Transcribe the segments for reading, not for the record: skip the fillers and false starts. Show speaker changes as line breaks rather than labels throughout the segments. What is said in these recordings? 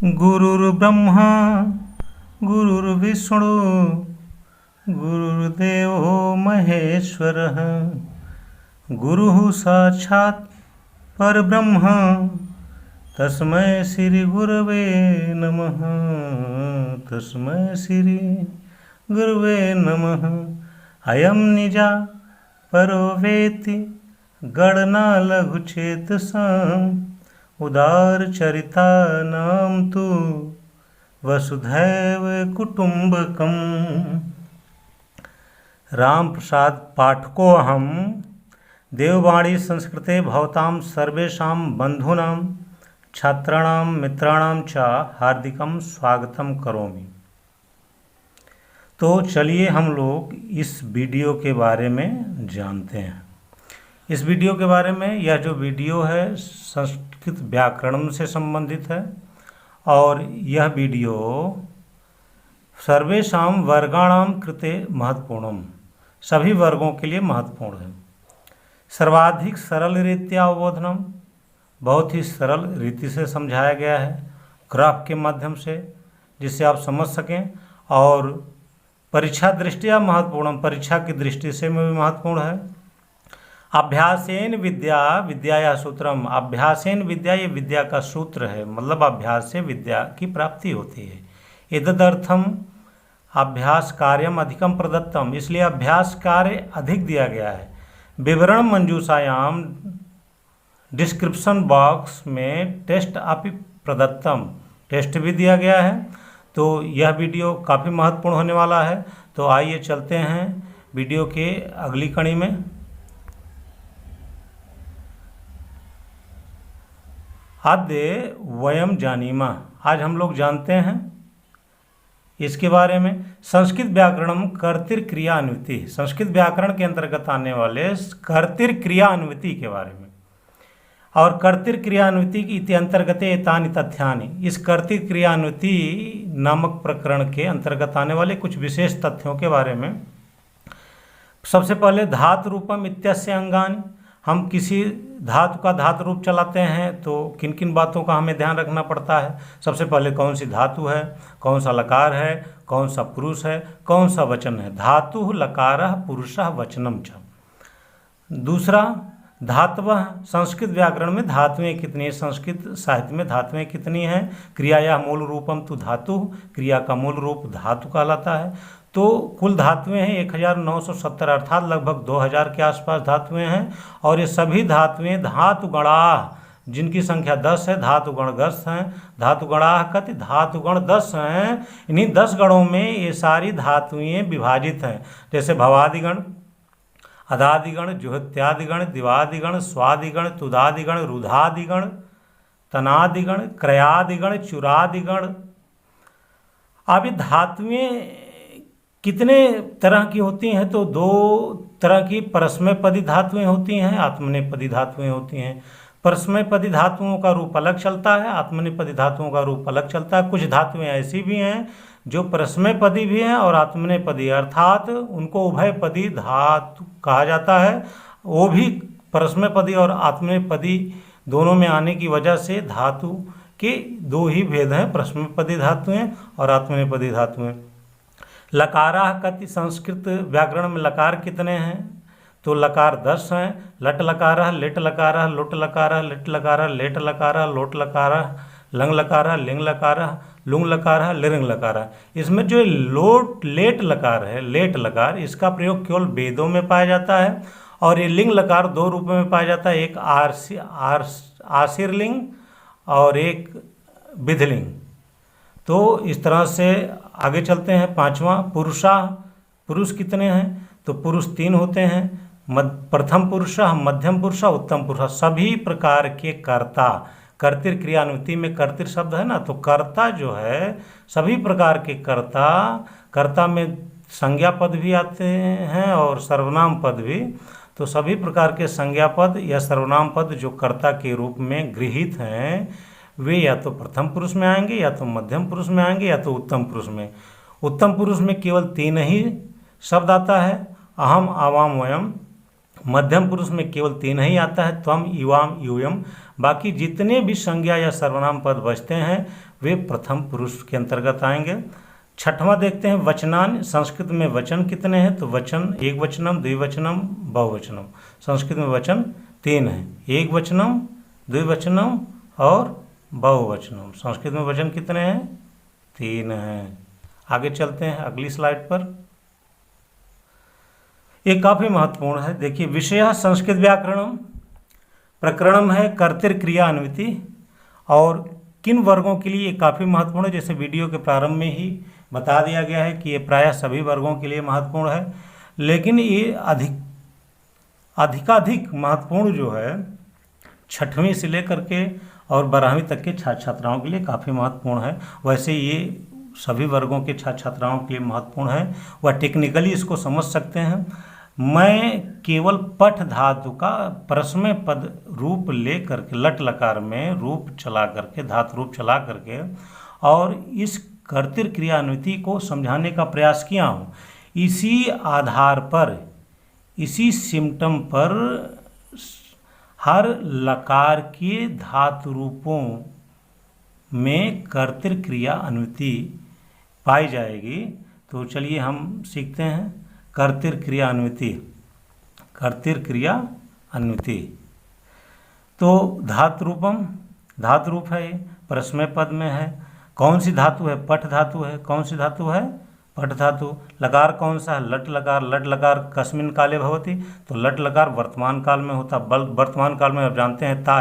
गुरुर्ब्रह्मा गुरुर्विष्णु गुरुर्देवो महेश्वरः गुरुः साक्षात् परब्रह्म तस्मै श्री गुरवे नमः। तस्मै श्री गुरवे नमः। अयं निजा परो वेति गणना लघुचेतसाम् उदारचरितानां तु वसुधैव कुटुम्बकम्। राम प्रसाद पाठकोऽहं देववाणी संस्कृते भवतां सर्वेषां बन्धूनां छात्राणां मित्राणां च हार्दिकं स्वागतं करोमि। तो चलिए हम लोग इस वीडियो के बारे में जानते हैं। इस वीडियो के बारे में, यह जो वीडियो है संस्कृत व्याकरण से संबंधित है और यह वीडियो सर्वेषां वर्गाणां कृते महत्वपूर्णम, सभी वर्गों के लिए महत्वपूर्ण है। सर्वाधिक सरल रीत्या अवबोधनम, बहुत ही सरल रीति से समझाया गया है ग्राफ के माध्यम से, जिससे आप समझ सकें। और परीक्षा दृष्टिया महत्वपूर्ण, परीक्षा की दृष्टि से भी महत्वपूर्ण है। अभ्यासेन विद्या, विद्या या सूत्रम, अभ्यासेन विद्या, ये विद्या का सूत्र है, मतलब अभ्यास से विद्या की प्राप्ति होती है। एतदर्थम अभ्यास कार्यम अधिकम प्रदत्तम, इसलिए अभ्यास कार्य अधिक दिया गया है। विवरण मंजूषायाम, डिस्क्रिप्शन बॉक्स में टेस्ट अपि प्रदत्तम, टेस्ट भी दिया गया है। तो यह वीडियो काफ़ी महत्वपूर्ण होने वाला है। तो आइए चलते हैं वीडियो के अगली कड़ी में। अद्य वयम जानीमा, आज हम लोग जानते हैं इसके बारे में। संस्कृत व्याकरणम कर्तृ क्रिया अन्विति, संस्कृत व्याकरण के अंतर्गत आने वाले कर्तृ क्रिया अन्विति के बारे में। और कर्तृ क्रिया अन्विति इति अंतर्गते एतानि तथ्यानि, इस कर्तृ क्रिया अन्विति नामक प्रकरण के अंतर्गत आने वाले कुछ विशेष तथ्यों के बारे में। सबसे पहले धातु रूपम इत्यस्य अंगानि, हम किसी धातु का धातु रूप चलाते हैं तो किन किन बातों का हमें ध्यान रखना पड़ता है। सबसे पहले कौन सी धातु है, कौन सा लकार है, कौन सा पुरुष है, कौन सा वचन है। धातु लकारः पुरुषः वचनम च। दूसरा धातवः, संस्कृत व्याकरण में धातुएं कितनी है, संस्कृत साहित्य में धातुएं कितनी हैं। क्रियाया मूल रूपम तु धातु, क्रिया का मूल रूप धातु कहलाता है। तो कुल धातुएं हैं 1970, अर्थात लगभग 2000 के आसपास धातुएं हैं। और ये सभी धातुएं धातुगणाः, जिनकी संख्या 10 है, धातुगण 10 हैं। धातुगणाः कति, धातुगण 10 हैं। इन्हीं 10 गणों में ये सारी धातुएं विभाजित हैं। जैसे भवादिगण, अदादिगण, जुहत्यादिगण, दिवादिगण, स्वादिगण, तुदादिगण, रुधादिगण, तनादिगण, क्रयादिगण, चुरादिगण। अब ये धातुएं कितने तरह की होती हैं, तो 2 तरह की परस्मैपदी धातुएं होती हैं, आत्मनेपदी धातुएं होती हैं। परस्मैपदी धातुओं का रूप अलग चलता है, आत्मनेपदी धातुओं का रूप अलग चलता है। कुछ धातुएं ऐसी भी हैं जो परस्मैपदी भी हैं और आत्मनेपदी, अर्थात उनको उभयपदी धातु कहा जाता है। वो भी परस्मैपदी और आत्मनेपदी दोनों में आने की वजह से धातु के 2 ही भेद हैं, परस्मैपदी धातुएं और आत्मनेपदी धातुएं। लकाराः कति, संस्कृत व्याकरण में लकार कितने हैं, तो लकार 10 हैं। लट लकारः, लेट लकारः, लुट लकारः, लिट लकारः, लेट लकारः, लोट लकारः, लंग लकारः, लिंग लकारः, लुंग लकारः, लिंग लकारः। इसमें जो लोट लेट लकार है, लेट लकार, इसका प्रयोग केवल वेदों में पाया जाता है। और ये लिंग लकार 2 रूपों में पाया जाता है, एक आशीर्लिंग और एक विधिलिंग। तो इस तरह से आगे चलते हैं। 5वां पुरुषा, पुरुष कितने हैं, तो पुरुष 3 होते हैं। प्रथम पुरुषः, मध्यम पुरुषः, उत्तम पुरुषः। सभी प्रकार के कर्ता, कर्तृ क्रियान्विति में कर्तृ शब्द है ना, तो कर्ता जो है, सभी प्रकार के कर्ता, कर्ता में संज्ञा पद भी आते हैं और सर्वनाम पद भी। तो सभी प्रकार के संज्ञा पद या सर्वनाम पद जो कर्ता के रूप में गृहीत हैं, वे या तो प्रथम पुरुष में आएंगे, या तो मध्यम पुरुष में आएंगे, या तो उत्तम पुरुष में। उत्तम पुरुष में केवल 3 ही शब्द आता है, अहम, आवाम, वयम। मध्यम पुरुष में केवल 3 ही आता है, त्वम, युवाम, यूयम। बाकी जितने भी संज्ञा या सर्वनाम पद बचते हैं वे प्रथम पुरुष के अंतर्गत आएंगे। छठवां देखते हैं वचनान। संस्कृत में वचन कितने हैं? तो वचन एक वचनम, द्विवचनम, बहुवचनम। संस्कृत में वचन 3 हैं, एक वचनम, द्विवचनम और बहुवचनम। संस्कृत में वचन कितने हैं? 3 हैं। आगे चलते हैं अगली स्लाइड पर। ये काफ़ी महत्वपूर्ण है। देखिए, विषय संस्कृत व्याकरणम, प्रकरणम है कर्तृक्रिया अन्विति। और किन वर्गों के लिए ये काफ़ी महत्वपूर्ण है? जैसे वीडियो के प्रारंभ में ही बता दिया गया है कि ये प्रायः सभी वर्गों के लिए महत्वपूर्ण है, लेकिन ये अधिकाधिक महत्वपूर्ण जो है 6वीं से लेकर के और 12वीं तक के छात्र छात्राओं के लिए काफ़ी महत्वपूर्ण है। वैसे ये सभी वर्गों के छात्र छात्राओं के लिए महत्वपूर्ण है, वह टेक्निकली इसको समझ सकते हैं। मैं केवल पठ धातु का परस्मय पद रूप ले करके लट लकार में रूप चला करके, धातु रूप चला करके और इस कर्तृक्रिया अन्विति को समझाने का प्रयास किया हूँ। इसी आधार पर, इसी सिम्टम पर हर लकार के धातु रूपों में कर्तृक्रिया अन्विति पाई जाएगी। तो चलिए हम सीखते हैं कर्तृक्रिया अन्विति। कर्तृक्रिया अन्विति तो धातु रूपम, धातु रूप है, परस्मय पद में है। कौन सी धातु है? पठ धातु है। कौन सी धातु है? पठ धातु। लकार कौन सा है? लट लकार। लट लकार कस्मिन काले भवति, तो लट लकार वर्तमान काल में होता। वर्तमान काल में आप जानते हैं ता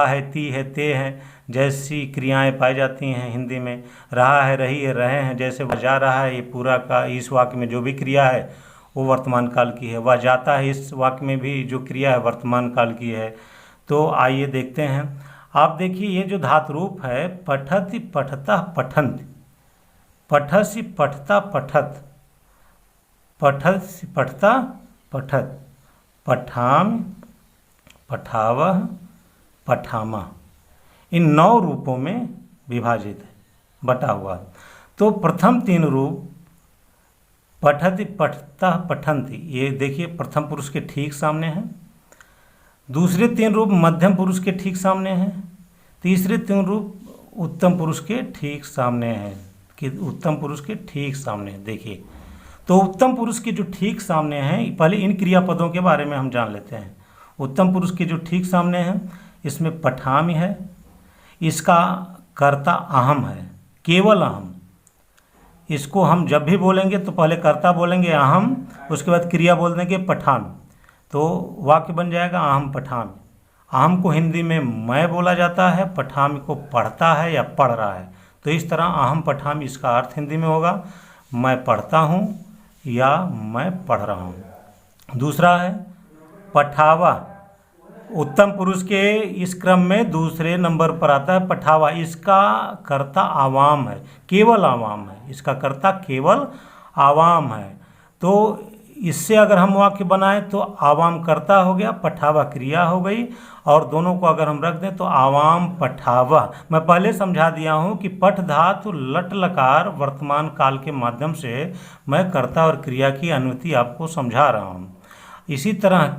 है, ती है, ते हैं जैसी क्रियाएं पाई जाती हैं हिंदी में। रहा है, रही है, रहे हैं, जैसे वह जा रहा है, ये पूरा का इस वाक्य में जो भी क्रिया है वो वर्तमान काल की है। वह जाता है, इस वाक्य में भी जो क्रिया है वर्तमान काल की है। तो आइए देखते हैं। आप देखिए, ये जो धातु रूप है पठति, पठता, पठन्ति, पठसि, पठता, पठत, पठसि, पठता, पठत, पठामि, पठावः, पठामा, इन 9 रूपों में विभाजित है, बटा हुआ है। तो प्रथम 3 रूप पठति, पठता, पठन्ति, ये देखिए प्रथम पुरुष के ठीक सामने हैं। दूसरे 3 रूप मध्यम पुरुष के ठीक सामने हैं। तीसरे 3 रूप उत्तम पुरुष के ठीक सामने हैं। कि उत्तम पुरुष के ठीक सामने देखिए, तो उत्तम पुरुष के जो ठीक सामने हैं, पहले इन क्रियापदों के बारे में हम जान लेते हैं। उत्तम पुरुष के जो ठीक सामने हैं, इसमें पठामि है, इसका कर्ता अहम है, केवल अहम। इसको हम जब भी बोलेंगे तो पहले कर्ता बोलेंगे अहम, उसके बाद क्रिया बोल देंगे पठामि, तो वाक्य बन जाएगा अहम पठामि। अहम को हिंदी में मैं बोला जाता है, पठामि को पढ़ता है या पढ़ रहा है। तो इस तरह अहम पठामि इसका अर्थ हिंदी में होगा मैं पढ़ता हूँ या मैं पढ़ रहा हूँ। दूसरा है पठावा, उत्तम पुरुष के इस क्रम में दूसरे नंबर पर आता है पठावा। इसका कर्ता आवाम है, केवल आवाम है, इसका कर्ता केवल आवाम है। तो इससे अगर हम वाक्य बनाएं तो आवाम कर्ता हो गया, पठावा क्रिया हो गई, और दोनों को अगर हम रख दें तो आवाम पठावा। मैं पहले समझा दिया हूं कि पठ धातु लट लकार वर्तमान काल के माध्यम से मैं कर्ता और क्रिया की अनुमति आपको समझा रहा हूं। इसी तरह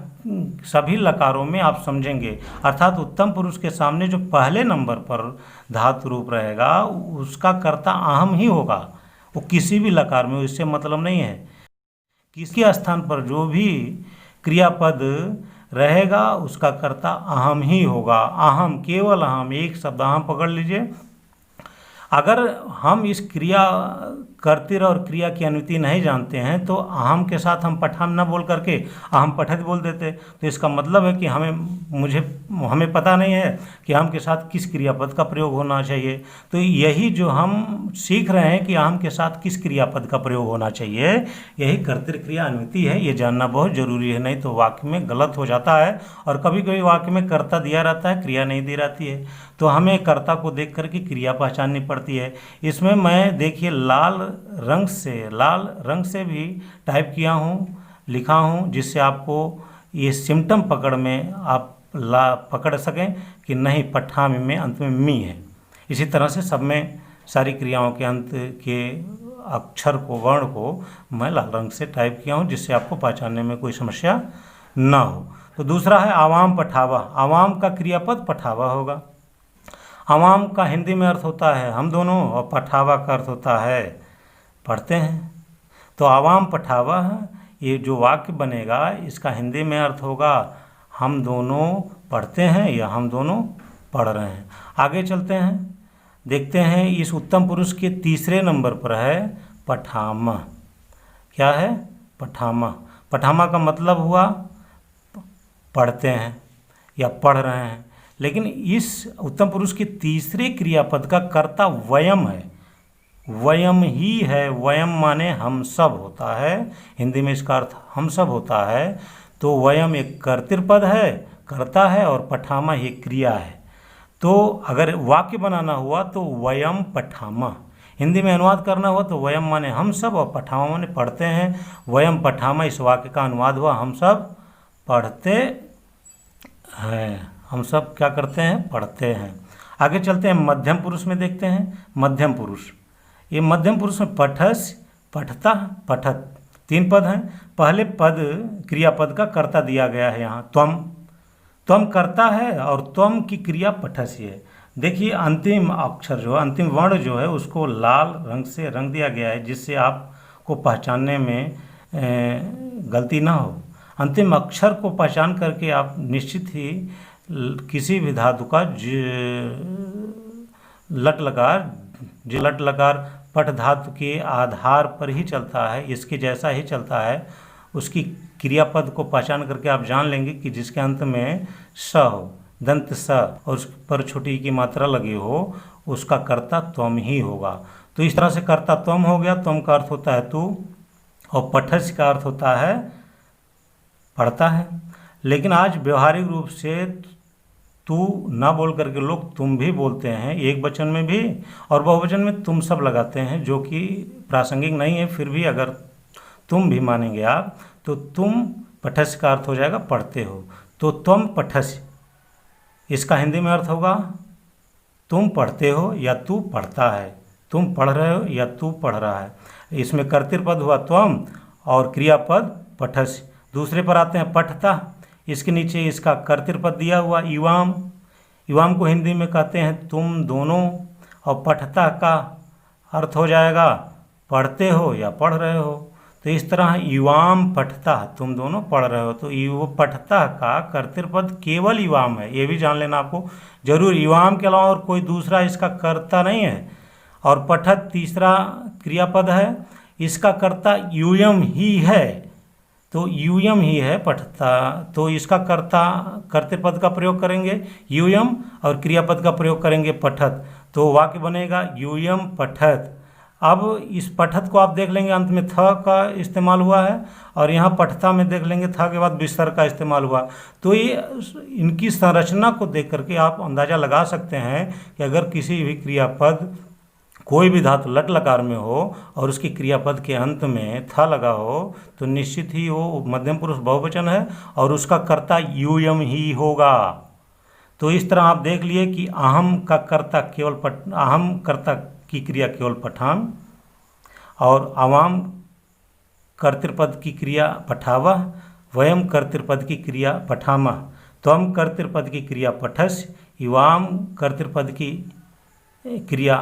सभी लकारों में आप समझेंगे, अर्थात उत्तम पुरुष के सामने जो पहले नंबर पर धातु रूप रहेगा उसका कर्ता अहम ही होगा, वो किसी भी लकार में, इससे मतलब नहीं है। किसी स्थान पर जो भी क्रियापद रहेगा उसका कर्ता अहम ही होगा, अहम, केवल अहम, एक शब्द अहम पकड़ लीजिए। अगर हम इस क्रिया कर्तृ और क्रिया की अनुमति नहीं जानते हैं तो अहम के साथ हम पठाम न बोल करके अहम पठत बोल देते, तो इसका मतलब है कि हमें पता नहीं है कि अहम के साथ किस क्रियापद का प्रयोग होना चाहिए। तो यही जो हम सीख रहे हैं कि अहम के साथ किस क्रियापद का प्रयोग होना चाहिए, यही कर्तृ क्रिया अनुमति है। ये जानना बहुत ज़रूरी है, नहीं तो वाक्य में गलत हो जाता है। और कभी कभी वाक्य में कर्ता दिया रहता है, क्रिया नहीं दी रहती है, तो हमें कर्ता को देख करके क्रिया पहचाननी पड़ती है। इसमें मैं देखिए लाल रंग से भी टाइप किया हूँ, लिखा हूँ, जिससे आपको ये सिम्टम पकड़ में आप पकड़ सकें कि नहीं पठामी में अंत में मी है। इसी तरह से सब में सारी क्रियाओं के अंत के अक्षर को, वर्ण को मैं लाल रंग से टाइप किया हूँ, जिससे आपको पहचानने में कोई समस्या ना हो। तो दूसरा है आवाम पठावा, आवाम का क्रियापद पठावा होगा। आवाम का हिंदी में अर्थ होता है हम दोनों, और पठावा का अर्थ होता है पढ़ते हैं। तो आवाम पठावा, ये जो वाक्य बनेगा इसका हिंदी में अर्थ होगा हम दोनों पढ़ते हैं या हम दोनों पढ़ रहे हैं। आगे चलते हैं, देखते हैं इस उत्तम पुरुष के तीसरे नंबर पर है पठामा। क्या है? पठामा। पठामा का मतलब हुआ पढ़ते हैं या पढ़ रहे हैं, लेकिन इस उत्तम पुरुष के तीसरे क्रियापद का कर्ता वयम है, वयम ही है। वयम माने हम सब होता है, हिंदी में इसका अर्थ हम सब होता है। तो वयम एक कर्तृपद है, कर्ता है, और पठामा ये क्रिया है। तो अगर वाक्य बनाना हुआ तो वयम पठामा, हिंदी में अनुवाद करना हुआ तो वयम माने हम सब और पठामा माने पढ़ते हैं। वयम पठामा इस वाक्य का अनुवाद हुआ हम सब पढ़ते हैं। हम सब क्या करते हैं? पढ़ते हैं। आगे चलते हैं, मध्यम पुरुष में देखते हैं। मध्यम पुरुष, ये मध्यम पुरुष में पठस, पठता, पठत, 3 पद हैं। पहले पद क्रियापद का कर्ता दिया गया है यहाँ त्वम। त्वम कर्ता है और त्वम की क्रिया पठस है। देखिए अंतिम अक्षर जो है, अंतिम वर्ण जो है उसको लाल रंग से रंग दिया गया है जिससे आपको पहचानने में गलती ना हो। अंतिम अक्षर को पहचान करके आप निश्चित ही किसी भी धातु का लट लकार पट धातु के आधार पर ही चलता है, इसके जैसा ही चलता है। उसकी क्रियापद को पहचान करके आप जान लेंगे कि जिसके अंत में स हो, दंत स, और उस पर छोटी की मात्रा लगी हो, उसका कर्ता त्वम ही होगा। तो इस तरह से कर्ता त्वम हो गया। त्वम का अर्थ होता है तू, और पठस का अर्थ होता है पढ़ता है। लेकिन आज व्यवहारिक रूप से तू ना बोल करके लोग तुम भी बोलते हैं, एक वचन में भी और बहुवचन में तुम सब लगाते हैं, जो कि प्रासंगिक नहीं है। फिर भी अगर तुम भी मानेंगे आप तो तुम पठस का अर्थ हो जाएगा पढ़ते हो। तो तुम पठस, इसका हिंदी में अर्थ होगा तुम पढ़ते हो या तू पढ़ता है, तुम पढ़ रहे हो या तू पढ़ रहा है। इसमें कर्तृपद हुआ त्वम और क्रियापद पठस। दूसरे पर आते हैं पठता, इसके नीचे इसका कर्तृपद दिया हुआ युवाम। युवाम को हिंदी में कहते हैं तुम दोनों, और पठता का अर्थ हो जाएगा पढ़ते हो या पढ़ रहे हो। तो इस तरह युवाम पठता, तुम दोनों पढ़ रहे हो। तो युव पठता का कर्तृपद केवल युवाम है, ये भी जान लेना आपको जरूर। युवाम के अलावा और कोई दूसरा इसका कर्ता नहीं है। और पठत तीसरा क्रियापद है, इसका कर्ता यूयम ही है। तो यूयम ही है पठता, तो इसका कर्ता कर्तृपद का प्रयोग करेंगे यूयम और क्रियापद का प्रयोग करेंगे पठत। तो वाक्य बनेगा यूयम पठत। अब इस पठत को आप देख लेंगे अंत में थ का इस्तेमाल हुआ है, और यहाँ पठता में देख लेंगे थ के बाद विसर्ग का इस्तेमाल हुआ। तो ये इनकी संरचना को देख करके आप अंदाज़ा लगा सकते हैं कि अगर किसी भी क्रियापद कोई भी धातु लट लकार में हो और उसकी क्रियापद के अंत में था लगा हो तो निश्चित ही वो मध्यम पुरुष बहुवचन है और उसका कर्ता यूयम ही होगा। तो इस तरह आप देख लिए कि अहम का कर्ता केवल अहम कर्ता की क्रिया केवल पठान, और अवाम कर्तृपद की क्रिया पठावा, वयम कर्तृपद की क्रिया पठामा, त्वम कर्तृपद की क्रिया पठस, युवाम कर्तृपद की क्रिया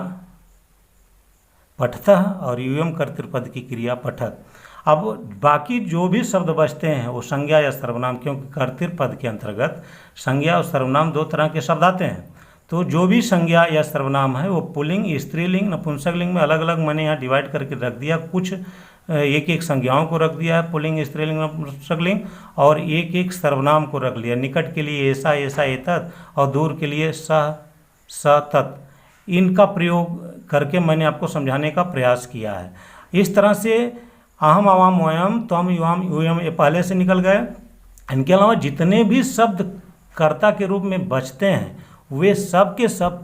पठता और यूयम कर्तृपद की क्रिया पठत। अब बाकी जो भी शब्द बचते हैं वो संज्ञा या सर्वनाम, क्योंकि कर्तृपद के अंतर्गत संज्ञा और सर्वनाम 2 तरह के शब्द आते हैं। तो जो भी संज्ञा या सर्वनाम है वो पुल्लिंग, स्त्रीलिंग, नपुंसकलिंग में अलग अलग मैंने यहाँ डिवाइड करके रख दिया। कुछ एक एक संज्ञाओं को रख दिया है, पुल्लिंग, स्त्रीलिंग, नपुंसकलिंग, और एक एक सर्वनाम को रख लिया। निकट के लिए ऐसा ऐसा एतत्, और दूर के लिए सह स तत्। इनका प्रयोग करके मैंने आपको समझाने का प्रयास किया है। इस तरह से अहम, अवाम, वयम, त्वम, युवाम, यूयम ये पहले से निकल गए। इनके अलावा जितने भी शब्द कर्ता के रूप में बचते हैं वे सब के सब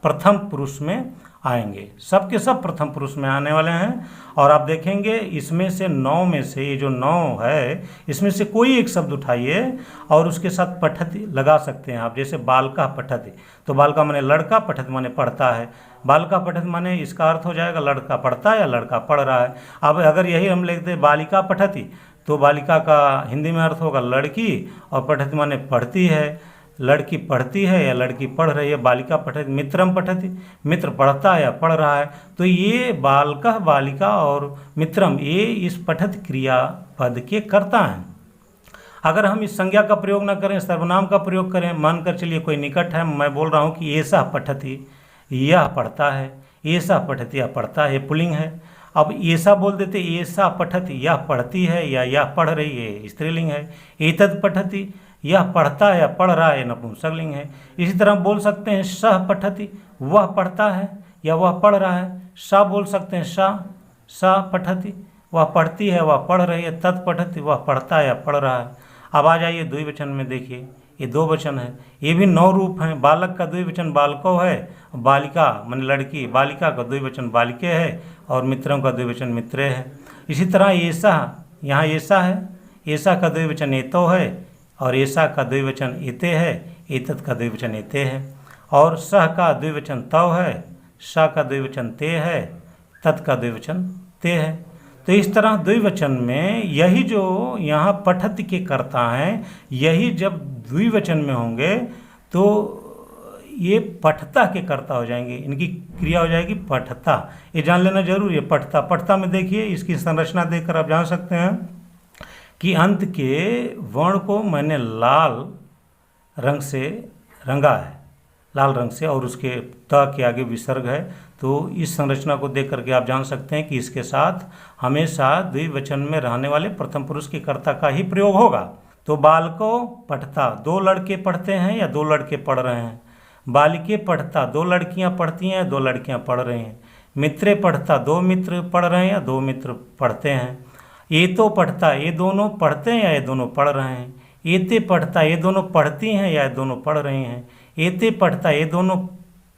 प्रथम पुरुष में आएंगे, सब के सब प्रथम पुरुष में आने वाले हैं। और आप देखेंगे इसमें से 9 में से, ये जो 9 है इसमें से कोई एक शब्द उठाइए और उसके साथ पठति लगा सकते हैं आप। जैसे बालका पठति, तो बालका माने लड़का, पठत माने पढ़ता है। बालका पठत माने इसका अर्थ हो जाएगा लड़का पढ़ता है या लड़का पढ़ रहा है। अब अगर यही हम लिखते बालिका पठति तो बालिका का हिंदी में अर्थ होगा लड़की, और पठति माने पढ़ती है। लड़की पढ़ती है या लड़की पढ़ रही है, बालिका पठति, मित्रम पठति, मित्र पढ़ता है या पढ़ रहा है। तो ये बालकः बालिका और मित्रम ये इस पठति क्रिया पद के कर्ता हैं। अगर हम इस संज्ञा का प्रयोग ना करें, सर्वनाम का प्रयोग करें, मानकर चलिए कोई निकट है, मैं बोल रहा हूँ कि ऐसा पठति यह पढ़ता है, ऐसा पठति यह पढ़ता है, पुल्लिंग है। अब ऐसा बोल देते ऐसा पठति यह पढ़ती है या यह पढ़ रही है, स्त्रीलिंग है। एतद पठति यह पढ़ता है या पढ़ रहा है, नपुंसकलिंग है। इसी तरह बोल सकते हैं सह पठति वह पढ़ता है या वह पढ़ रहा है। सा बोल सकते हैं सा पठति वह पढ़ती है वह पढ़ रही है। तत् पठति वह पढ़ता है या पढ़ रहा है। अब आ जाइए द्विवचन में, देखिए ये दो वचन है, ये भी 9 रूप हैं। बालक का द्विवचन बालको है, बालिका मान लड़की, बालिका का द्विवचन बालिके है और मित्रों का द्विवचन मित्रे है। इसी तरह ऐसा, यहाँ ऐसा है, ऐसा का द्विवचन एतो है और ऐसा का द्विवचन एते है, एतत् का द्विवचन एते है। और सह का द्विवचन तव है, सा का द्विवचन ते है, तत् का द्विवचन ते है। तो इस तरह द्विवचन में यही जो यहाँ पठति के कर्ता हैं, यही जब द्विवचन में होंगे तो ये पठता के कर्ता हो जाएंगे, इनकी क्रिया हो जाएगी पठता। ये जान लेना जरूरी है। पठता, पठता में देखिए इसकी संरचना देखकर आप जान सकते हैं कि अंत के वर्ण को मैंने लाल रंग से रंगा है, लाल रंग से, और उसके त के आगे विसर्ग है। तो इस संरचना को देख करके आप जान सकते हैं कि इसके साथ हमेशा द्विवचन में रहने वाले प्रथम पुरुष के कर्ता का ही प्रयोग होगा। तो बालको पढ़ता, 2 लड़के पढ़ते हैं या 2 लड़के पढ़ रहे हैं। बालिके पढ़ता, 2 लड़कियां पढ़ती हैं, 2 लड़कियां पढ़ रही हैं। मित्रे पढ़ता, 2 मित्र पढ़ रहे हैं या 2 मित्र पढ़ते हैं। एतो पढ़ता, ये दोनों पढ़ते हैं या ये दोनों पढ़ रहे हैं। एते पढ़ता, ये दोनों पढ़ती हैं या ये दोनों पढ़ रही हैं। एते पढ़ता, ये दोनों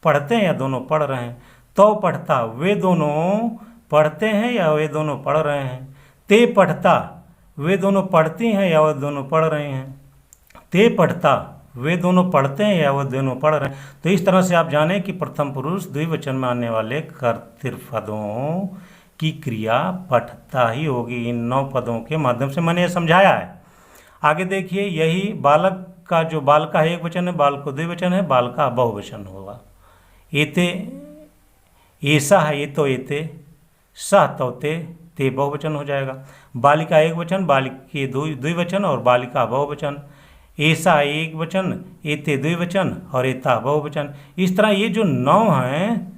पढ़ते हैं या दोनों पढ़ रहे हैं। तो पढ़ता, वे दोनों पढ़ते हैं या वे दोनों पढ़ रहे हैं। ते पढ़ता, वे दोनों पढ़ती हैं या वे दोनों पढ़ रहे हैं। ते पढ़ता, वे दोनों पढ़ते हैं या वे दोनों पढ़ रहे हैं। तो इस तरह से आप जानें कि प्रथम पुरुष द्विवचन में आने वाले कर्तृपदों की क्रिया पठता ही होगी। इन 9 पदों के माध्यम से मैंने समझाया है। आगे देखिए, यही बालक का जो बालका है एक वचन है, बालको द्विवचन है, बालका बहुवचन होगा। एते ऐसा है, ये तो एते, सह तोते, ते बहुवचन हो जाएगा। बालिका एक वचन, बालिके द्विवचन और बालिका बहुवचन। ऐसा एक वचन, एते द्विवचन और एता बहुवचन। इस तरह ये जो 9 हैं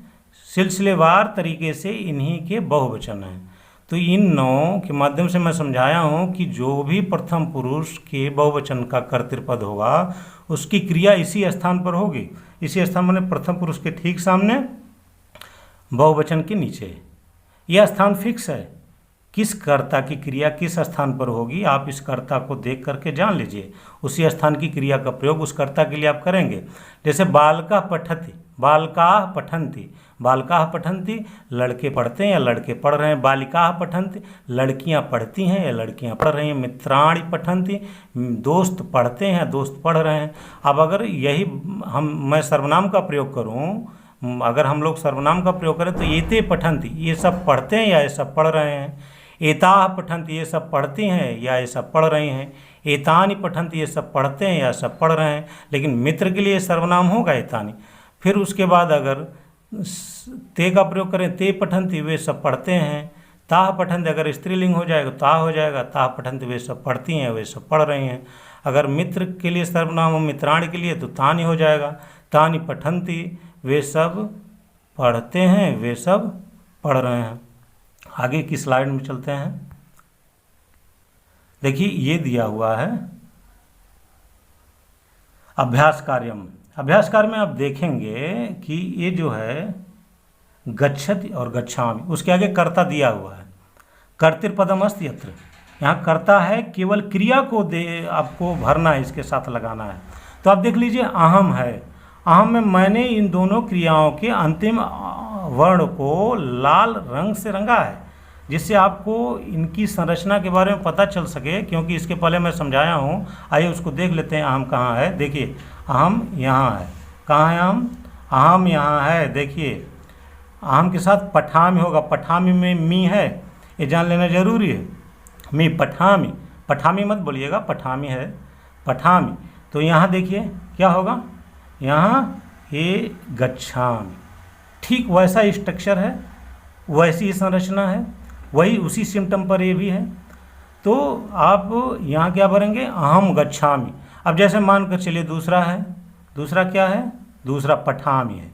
सिलसिलेवार तरीके से इन्हीं के बहुवचन हैं। तो इन 9 के माध्यम से मैं समझाया हूँ कि जो भी प्रथम पुरुष के बहुवचन का कर्तृपद होगा उसकी क्रिया इसी स्थान पर होगी। इसी स्थान में प्रथम पुरुष के ठीक सामने, बहुवचन के नीचे। यह स्थान फिक्स है। किस कर्ता की क्रिया किस स्थान पर होगी आप इस कर्ता को देख करके जान लीजिए। उसी स्थान की क्रिया का प्रयोग उस कर्ता के लिए आप करेंगे। जैसे बालका पठति, बालकाः पठन्ति, बालकाः पठन्ति लड़के पढ़ते हैं या लड़के पढ़ रहे हैं। बालिकाः पठन्ति लड़कियां पढ़ती हैं या लड़कियां पढ़ रही हैं। मित्राणि पठन्ति दोस्त पढ़ते हैं या दोस्त पढ़ रहे हैं। अब अगर यही मैं सर्वनाम का प्रयोग करूं, अगर हम लोग सर्वनाम का प्रयोग करें तो एते पठन्ति ये सब पढ़ते हैं या ये सब पढ़ रहे हैं। एताः पठन्ति ये सब पढ़ती हैं या ये सब पढ़ रही हैं। एतानि पठन्ति ये सब पढ़ते हैं या सब पढ़ रहे हैं। लेकिन मित्र के लिए सर्वनाम होगा एतानि। फिर उसके बाद अगर ते का प्रयोग करें, ते पठन्ति वे सब पढ़ते हैं। ताः पठन्ति अगर स्त्रीलिंग हो जाएगा ता हो जाएगा। ताः पठन्ति वे सब पढ़ती हैं वे सब पढ़ रही हैं। अगर मित्र के लिए सर्वनाम हो, मित्राणि के लिए तो तानि हो जाएगा। तानि पठन्ति वे सब पढ़ते हैं वे सब पढ़ रहे हैं। आगे की स्लाइड में चलते हैं। देखिए ये दिया हुआ है अभ्यास कार्यम। अभ्यास कार्य में आप देखेंगे कि ये जो है गच्छति और गच्छामि, उसके आगे कर्ता दिया हुआ है। कर्तृपदम अस्ति यत्र, यहाँ कर्ता है, केवल क्रिया को आपको भरना है, इसके साथ लगाना है। तो आप देख लीजिए अहम है। अहम में मैंने इन दोनों क्रियाओं के अंतिम वर्ण को लाल रंग से रंगा है, जिससे आपको इनकी संरचना के बारे में पता चल सके, क्योंकि इसके पहले मैं समझाया हूँ। आइए उसको देख लेते हैं। अहम कहाँ है, देखिए अहम यहाँ है। कहाँ है अहम? अहम यहाँ है। देखिए अहम के साथ पठामी होगा। पठामी में मी है, ये जान लेना जरूरी है। मी पठामी, पठामी मत बोलिएगा, पठामी है, पठामी। तो यहाँ देखिए क्या होगा यहाँ ए गच्छामि। ठीक वैसा स्ट्रक्चर है, वैसी संरचना है, वही उसी सिम्टम पर ये भी है। तो आप यहाँ क्या भरेंगे, अहम गच्छामि। अब जैसे मान कर चलिए दूसरा है, दूसरा क्या है, दूसरा पठामि है।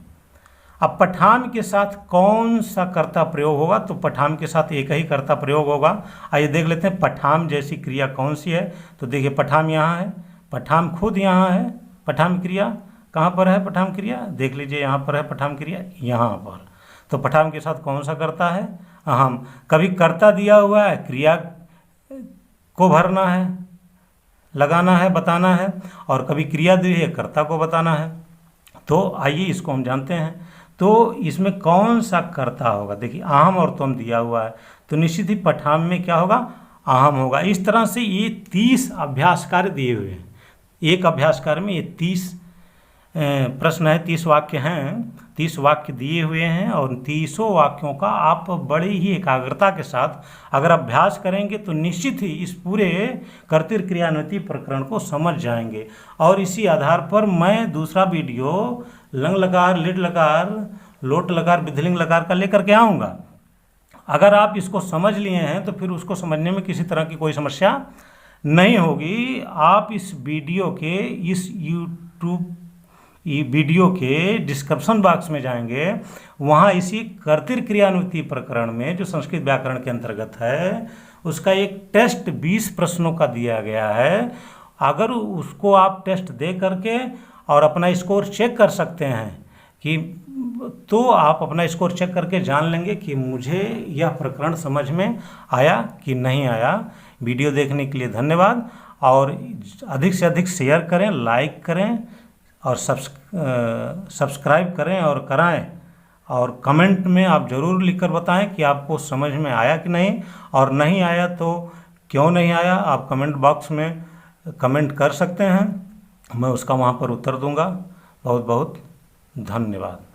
अब पठामि के साथ कौन सा कर्ता प्रयोग होगा, तो पठामि के साथ एक ही कर्ता प्रयोग होगा। आइए देख लेते हैं पठामि जैसी क्रिया कौन सी है। तो देखिए पठामि यहाँ है, पठामि खुद यहाँ है, पठामि क्रिया कहाँ पर है, पठामि क्रिया देख लीजिए यहाँ पर है पठामि क्रिया यहाँ पर। तो पठामि के साथ कौन सा कर्ता है, अहम। कभी कर्ता दिया हुआ है, क्रिया को भरना है, लगाना है, बताना है, और कभी क्रिया दी है, कर्ता को बताना है। तो आइए इसको हम जानते हैं। तो इसमें कौन सा कर्ता होगा, देखिए अहम और तुम दिया हुआ है, तो निश्चित ही पठामि में क्या होगा, अहम होगा। इस तरह से ये 30 अभ्यास कार्य दिए हुए हैं। एक अभ्यास कार्य में ये 30 प्रश्न है, 30 वाक्य हैं, 30 वाक्य दिए हुए हैं, और 30 वाक्यों का आप बड़ी ही एकाग्रता के साथ अगर अभ्यास करेंगे तो निश्चित ही इस पूरे कर्तृ क्रियान्विति प्रकरण को समझ जाएंगे। और इसी आधार पर मैं दूसरा वीडियो लंग लकार, लिट लकार, लोट लकार, विधिलिंग लकार का लेकर के आऊँगा। अगर आप इसको समझ लिए हैं तो फिर उसको समझने में किसी तरह की कोई समस्या नहीं होगी। आप इस वीडियो के, इस यूट्यूब वीडियो के डिस्क्रिप्शन बॉक्स में जाएंगे, वहाँ इसी कर्तृ क्रियान्विति प्रकरण में जो संस्कृत व्याकरण के अंतर्गत है उसका एक टेस्ट 20 प्रश्नों का दिया गया है। अगर उसको आप टेस्ट दे करके और अपना स्कोर चेक कर सकते हैं कि, तो आप अपना स्कोर चेक करके जान लेंगे कि मुझे यह प्रकरण समझ में आया कि नहीं आया। वीडियो देखने के लिए धन्यवाद, और अधिक से अधिक शेयर करें, लाइक करें, और सब्सक्राइब करें और कराएं, और कमेंट में आप ज़रूर लिखकर बताएं कि आपको समझ में आया कि नहीं, और नहीं आया तो क्यों नहीं आया। आप कमेंट बॉक्स में कमेंट कर सकते हैं, मैं उसका वहाँ पर उत्तर दूंगा। बहुत बहुत धन्यवाद।